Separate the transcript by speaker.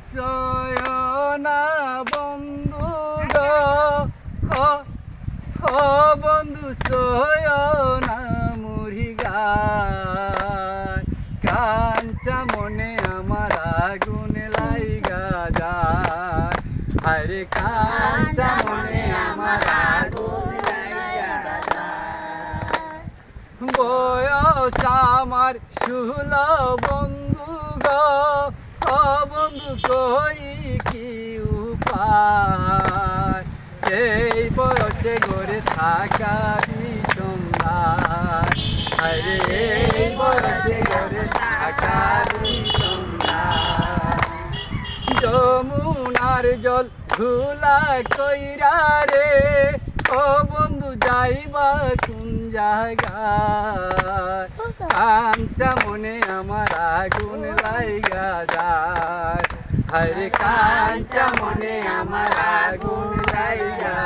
Speaker 1: সয়না বন্ধু গো বন্ধু সয়না মুড়ি গায় কাঞ্চা মনে আমার আগুন লাইগা যায় আরে কাঞ্চা মনে আমার আগুন লাইগা যায় বয়স আমার 16 বন্ধু গো বন্ধু করি কি উপায় এই বয়সে ঘরে থাকা বিষমদার আরে এই বয়সে ঘরে থাকা বিষমদার যমুনার জল ধুলা কইরা রে ও বন্ধু যাইবা কোন জায়গায় কাঞ্চা মনে আমার আগুন লাইগা যায় হরে কাঞ্চা মনে আমার আগুন লাইগা